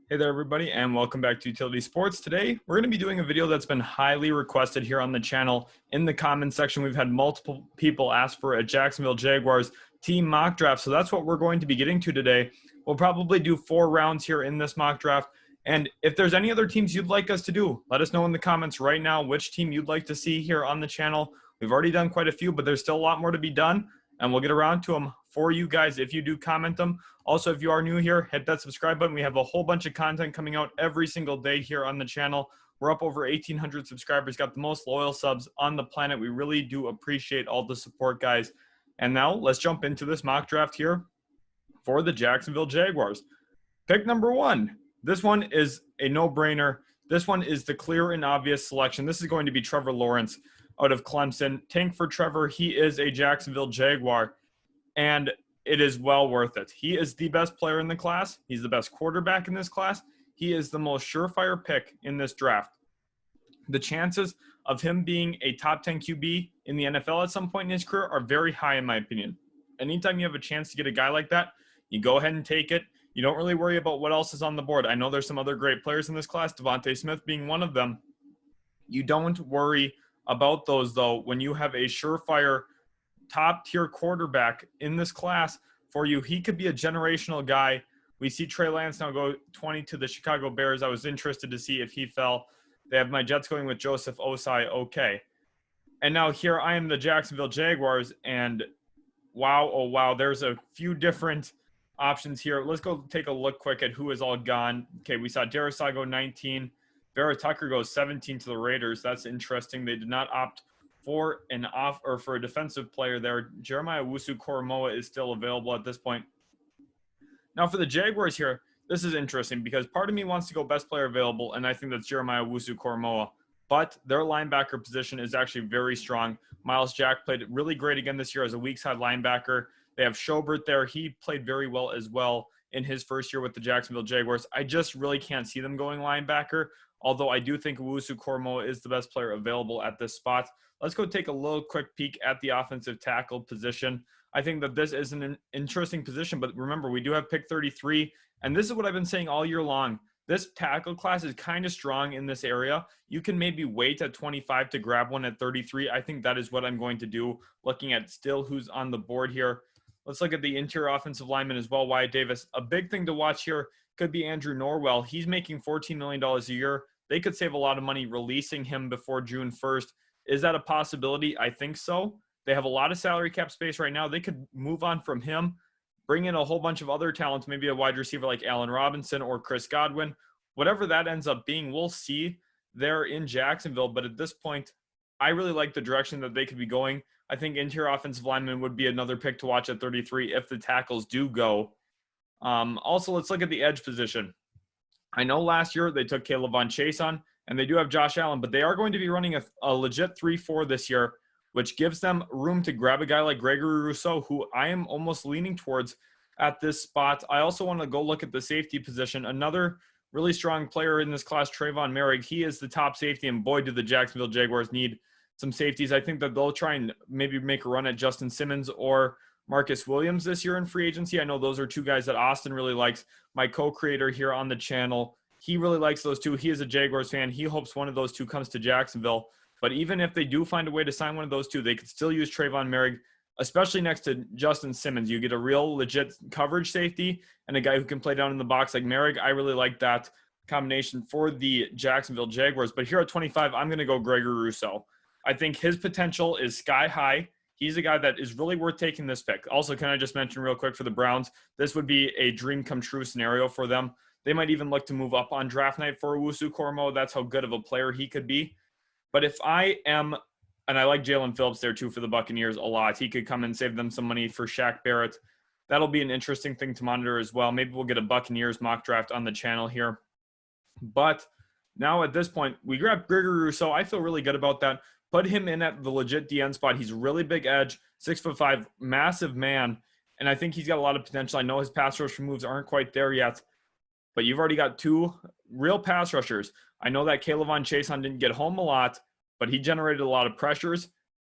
Hey there, everybody, and welcome back to Utility Sports. Today, we're going to be doing a video that's been highly requested here on the channel. In the comments section, we've had multiple people ask for a Jacksonville Jaguars team mock draft, so that's what we're going to be getting to today. We'll probably do 4 rounds here in this mock draft, and if there's any other teams you'd like us to do, let us know in the comments right now which team you'd like to see here on the channel. We've already done quite a few, but there's still a lot more to be done, and we'll get around to them for you guys if you do comment them. Also, if you are new here, hit that subscribe button. We have a whole bunch of content coming out every single day here on the channel. We're up over 1,800 subscribers, got the most loyal subs on the planet. We really do appreciate all the support, guys. And now let's jump into this mock draft here for the Jacksonville Jaguars. Pick number 1. This one is a no-brainer. This one is the clear and obvious selection. This is going to be Trevor Lawrence out of Clemson. Tank for Trevor. He is a Jacksonville Jaguar, and it is well worth it. He is the best player in the class. He's the best quarterback in this class. He is the most surefire pick in this draft. The chances of him being a top 10 QB in the NFL at some point in his career are very high, in my opinion. Anytime you have a chance to get a guy like that, you go ahead and take it. You don't really worry about what else is on the board. I know there's some other great players in this class, Devontae Smith being one of them. You don't worry about those, though, when you have a surefire top-tier quarterback in this class for you. He could be a generational guy. We see Trey Lance now go 20 to the Chicago Bears. I was interested to see if he fell. They have my Jets going with Joseph Osai. Okay. And now here I am, the Jacksonville Jaguars, and wow, oh wow, there's a few different options here. Let's go take a look quick at who is all gone. Okay, we saw Darrisaw go 19. Vera Tucker goes 17 to the Raiders. That's interesting. They did not opt for for a defensive player there. Jeremiah Owusu-Koramoah is still available at this point. Now for the Jaguars here, this is interesting because part of me wants to go best player available, and I think that's Jeremiah Owusu-Koramoah. But their linebacker position is actually very strong. Miles Jack played really great again this year as a weak side linebacker. They have Schobert there. He played very well as well in his first year with the Jacksonville Jaguars. I just really can't see them going linebacker, although I do think Owusu-Koramoah is the best player available at this spot. Let's go take a little quick peek at the offensive tackle position. I think that this is an interesting position, but remember, we do have pick 33, and this is what I've been saying all year long. This tackle class is kind of strong in this area. You can maybe wait at 25 to grab one at 33. I think that is what I'm going to do, looking at still who's on the board here. Let's look at the interior offensive lineman as well, Wyatt Davis. A big thing to watch here could be Andrew Norwell. He's making $14 million a year. They could save a lot of money releasing him before June 1st. Is that a possibility? I think so. They have a lot of salary cap space right now. They could move on from him, bring in a whole bunch of other talents, maybe a wide receiver like Allen Robinson or Chris Godwin. Whatever that ends up being, we'll see there in Jacksonville. But at this point, I really like the direction that they could be going. I think interior offensive lineman would be another pick to watch at 33 if the tackles do go. Also, let's look at the edge position. I know last year they took Caleb Von Chase on, and they do have Josh Allen, but they are going to be running a legit 3-4 this year, which gives them room to grab a guy like Gregory Rousseau, who I am almost leaning towards at this spot. I also want to go look at the safety position. Another really strong player in this class, Trayvon Merrick. He is the top safety, and boy, do the Jacksonville Jaguars need some safeties. I think that they'll try and maybe make a run at Justin Simmons or Marcus Williams this year in free agency. I know those are two guys that Austin really likes. My co-creator here on the channel, he really likes those two. He is a Jaguars fan. He hopes one of those two comes to Jacksonville. But even if they do find a way to sign one of those two, they could still use Trayvon Merrick, especially next to Justin Simmons. You get a real legit coverage safety and a guy who can play down in the box like Merrick. I really like that combination for the Jacksonville Jaguars. But here at 25, I'm going to go Gregory Rousseau. I think his potential is sky high. He's a guy that is really worth taking this pick. Also, can I just mention real quick for the Browns, this would be a dream come true scenario for them. They might even look to move up on draft night for Owusu-Koramoah. That's how good of a player he could be. But if I am, and I like Jalen Phillips there too for the Buccaneers a lot. He could come and save them some money for Shaq Barrett. That'll be an interesting thing to monitor as well. Maybe we'll get a Buccaneers mock draft on the channel here. But now at this point, we grab Gregory Rousseau. I feel really good about that. Put him in at the legit DN spot. He's a really big edge, 6'5", massive man, and I think he's got a lot of potential. I know his pass rush moves aren't quite there yet, but you've already got 2 real pass rushers. I know that Caleb Von Chase didn't get home a lot, but he generated a lot of pressures,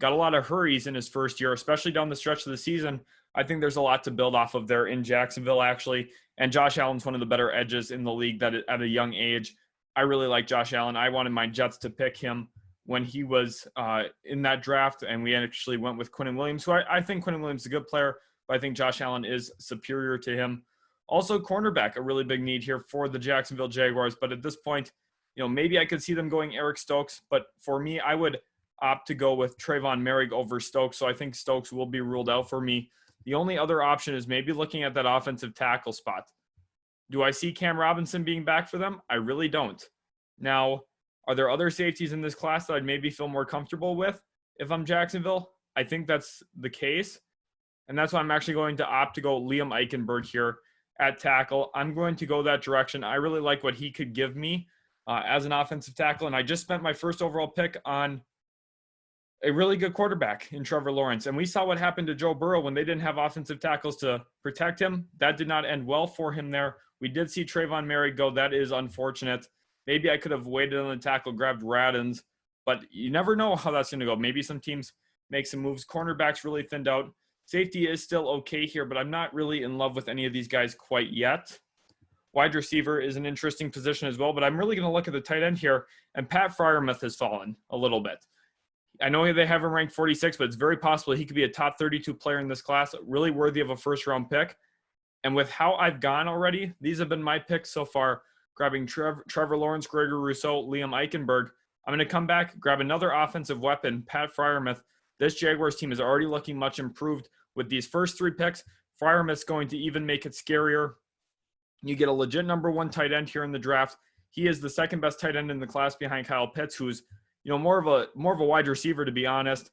got a lot of hurries in his first year, especially down the stretch of the season. I think there's a lot to build off of there in Jacksonville, actually. And Josh Allen's one of the better edges in the league that at a young age. I really like Josh Allen. I wanted my Jets to pick him when he was in that draft, and we actually went with Quinnen Williams, who I think Quinnen Williams is a good player, but I think Josh Allen is superior to him. Also, cornerback, a really big need here for the Jacksonville Jaguars, but at this point, maybe I could see them going Eric Stokes, but for me, I would opt to go with Trayvon Merrick over Stokes, so I think Stokes will be ruled out for me. The only other option is maybe looking at that offensive tackle spot. Do I see Cam Robinson being back for them? I really don't. Now, are there other safeties in this class that I'd maybe feel more comfortable with if I'm Jacksonville? I think that's the case. And that's why I'm actually going to opt to go Liam Eichenberg here at tackle. I'm going to go that direction. I really like what he could give me as an offensive tackle. And I just spent my first overall pick on a really good quarterback in Trevor Lawrence. And we saw what happened to Joe Burrow when they didn't have offensive tackles to protect him. That did not end well for him there. We did see Trayvon Merrick go. That is unfortunate. Maybe I could have waited on the tackle, grabbed Radins, but you never know how that's going to go. Maybe some teams make some moves. Cornerback's really thinned out. Safety is still okay here, but I'm not really in love with any of these guys quite yet. Wide receiver is an interesting position as well, but I'm really going to look at the tight end here, and Pat Freiermuth has fallen a little bit. I know they have him ranked 46, but it's very possible he could be a top 32 player in this class, really worthy of a first-round pick. And with how I've gone already, these have been my picks so far, grabbing Trevor Lawrence, Gregory Rousseau, Liam Eichenberg. I'm going to come back, grab another offensive weapon, Pat Freiermuth. This Jaguars team is already looking much improved with these first three picks. Freiermuth's going to even make it scarier. You get a legit number one tight end here in the draft. He is the second best tight end in the class behind Kyle Pitts, who's more of a wide receiver, to be honest.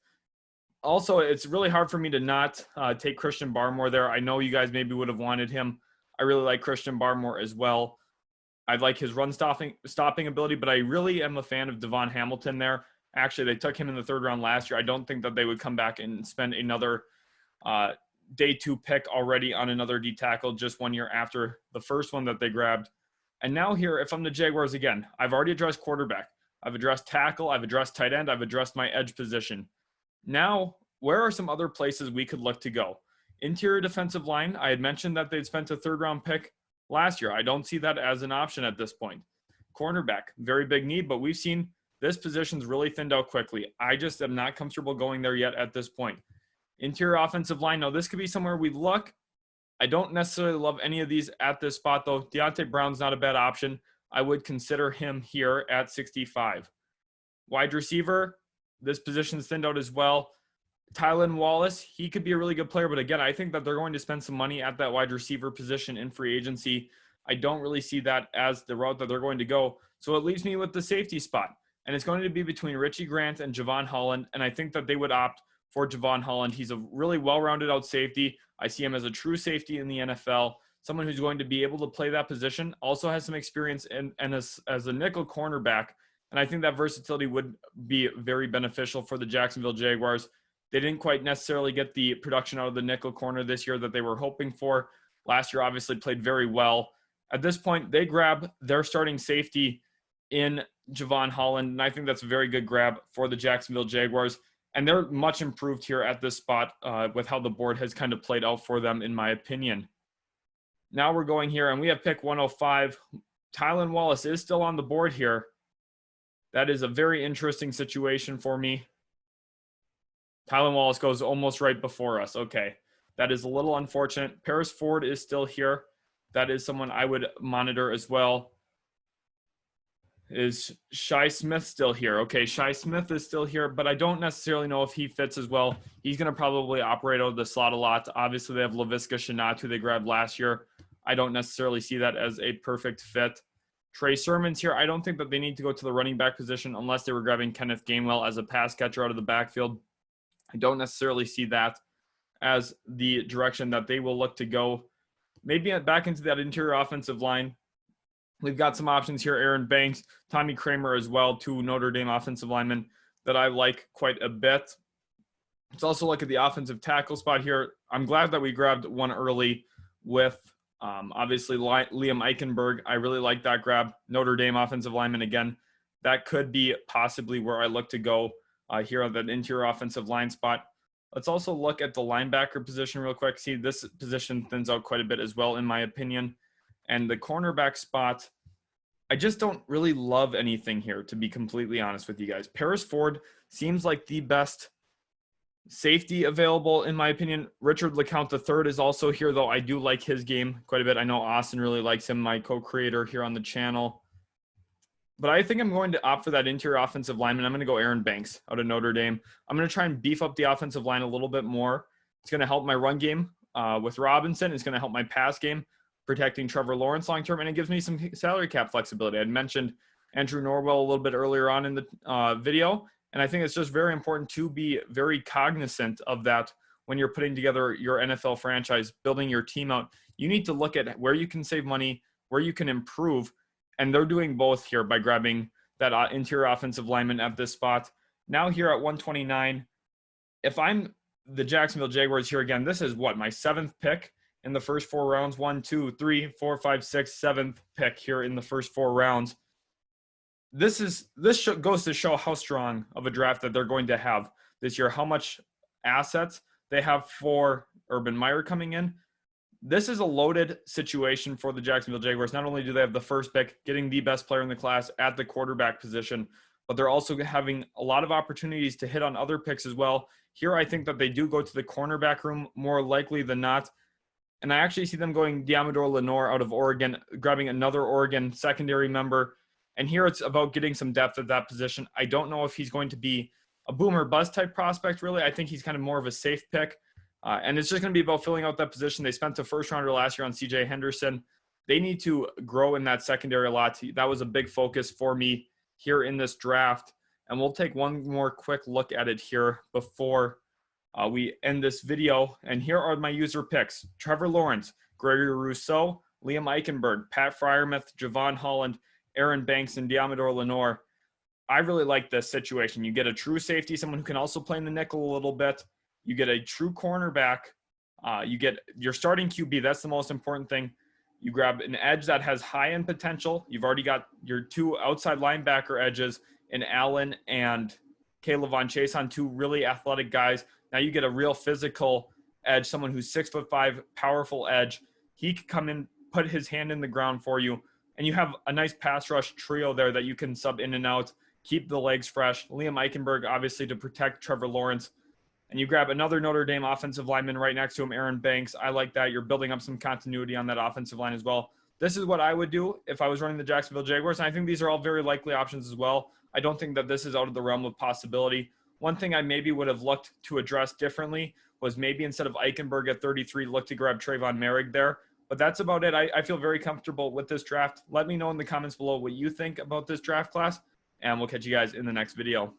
Also, it's really hard for me to not take Christian Barmore there. I know you guys maybe would have wanted him. I really like Christian Barmore as well. I like his run stopping ability, but I really am a fan of Devon Hamilton there. Actually, they took him in the third round last year. I don't think that they would come back and spend another day two pick already on another D tackle just 1 year after the first one that they grabbed. And now here, if I'm the Jaguars again, I've already addressed quarterback. I've addressed tackle. I've addressed tight end. I've addressed my edge position. Now, where are some other places we could look to go? Interior defensive line. I had mentioned that they'd spent a third round pick last year. I don't see that as an option at this point. Cornerback, very big need, but we've seen this position's really thinned out quickly. I just am not comfortable going there yet at this point. Interior offensive line. Now, this could be somewhere we look. I don't necessarily love any of these at this spot, though. Deontay Brown's not a bad option. I would consider him here at 65. Wide receiver, this position's thinned out as well. Tylan Wallace, he could be a really good player, but again, I think that they're going to spend some money at that wide receiver position in free agency. I don't really see that as the route that they're going to go. So it leaves me with the safety spot, and it's going to be between Richie Grant and Javon Holland, and I think that they would opt for Javon Holland. He's a really well-rounded out safety. I see him as a true safety in the NFL, someone who's going to be able to play that position, also has some experience and as a nickel cornerback, and I think that versatility would be very beneficial for the Jacksonville Jaguars. They didn't quite necessarily get the production out of the nickel corner this year that they were hoping for. Last year obviously played very well. At this point, they grab their starting safety in Javon Holland, and I think that's a very good grab for the Jacksonville Jaguars. And they're much improved here at this spot with how the board has kind of played out for them, in my opinion. Now we're going here, and we have pick 105. Tylan Wallace is still on the board here. That is a very interesting situation for me. Tylan Wallace goes almost right before us. Okay, that is a little unfortunate. Paris Ford is still here. That is someone I would monitor as well. Is Shi Smith still here? Okay, Shi Smith is still here, but I don't necessarily know if he fits as well. He's going to probably operate out of the slot a lot. Obviously, they have Laviska Shenault, who they grabbed last year. I don't necessarily see that as a perfect fit. Trey Sermon's here. I don't think that they need to go to the running back position unless they were grabbing Kenneth Gainwell as a pass catcher out of the backfield. I don't necessarily see that as the direction that they will look to go. Maybe back into that interior offensive line. We've got some options here. Aaron Banks, Tommy Kramer as well, two Notre Dame offensive linemen that I like quite a bit. Let's also look at the offensive tackle spot here. I'm glad that we grabbed one early with obviously Liam Eichenberg. I really like that grab. Notre Dame offensive lineman again. That could be possibly where I look to go here on that interior offensive line spot. Let's also look at the linebacker position real quick. See, this position thins out quite a bit as well, in my opinion. And the cornerback spot, I just don't really love anything here, to be completely honest with you guys. Paris Ford seems like the best safety available, in my opinion. Richard LeCount III is also here, though. I do like his game quite a bit. I know Austin really likes him, my co-creator here on the channel. But I think I'm going to opt for that interior offensive lineman. I'm going to go Aaron Banks out of Notre Dame. I'm going to try and beef up the offensive line a little bit more. It's going to help my run game with Robinson. It's going to help my pass game, protecting Trevor Lawrence long-term, and it gives me some salary cap flexibility. I'd mentioned Andrew Norwell a little bit earlier on in the video, and I think it's just very important to be very cognizant of that when you're putting together your NFL franchise, building your team out. You need to look at where you can save money, where you can improve, and they're doing both here by grabbing that interior offensive lineman at this spot. Now here at 129, if I'm the Jacksonville Jaguars here again, this is what, my 7th pick in the first 4 rounds. 1, 2, 3, 4, 5, 6, 7th pick here in the first 4 rounds. This goes to show how strong of a draft that they're going to have this year, how much assets they have for Urban Meyer coming in. This is a loaded situation for the Jacksonville Jaguars. Not only do they have the first pick, getting the best player in the class at the quarterback position, but they're also having a lot of opportunities to hit on other picks as well. Here, I think that they do go to the cornerback room more likely than not. And I actually see them going Diamador Lenore out of Oregon, grabbing another Oregon secondary member. And here it's about getting some depth at that position. I don't know if he's going to be a boom or bust type prospect, really. I think he's kind of more of a safe pick. And it's just going to be about filling out that position. They spent the first rounder last year on CJ Henderson. They need to grow in that secondary a lot. That was a big focus for me here in this draft. And we'll take one more quick look at it here before we end this video. And here are my user picks: Trevor Lawrence, Gregory Rousseau, Liam Eichenberg, Pat Freiermuth, Javon Holland, Aaron Banks, and Diamador Lenore. I really like this situation. You get a true safety, someone who can also play in the nickel a little bit. You get a true cornerback. You get your starting QB. That's the most important thing. You grab an edge that has high-end potential. You've already got your 2 outside linebacker edges in Allen and Caleb Von Chase, on 2 really athletic guys. Now you get a real physical edge, someone who's 6'5", powerful edge. He can come in, put his hand in the ground for you, and you have a nice pass rush trio there that you can sub in and out, keep the legs fresh. Liam Eichenberg, obviously, to protect Trevor Lawrence. And you grab another Notre Dame offensive lineman right next to him, Aaron Banks. I like that. You're building up some continuity on that offensive line as well. This is what I would do if I was running the Jacksonville Jaguars. And I think these are all very likely options as well. I don't think that this is out of the realm of possibility. One thing I maybe would have looked to address differently was maybe instead of Eichenberg at 33, look to grab Trayvon Merrick there. But that's about it. I feel very comfortable with this draft. Let me know in the comments below what you think about this draft class, and we'll catch you guys in the next video.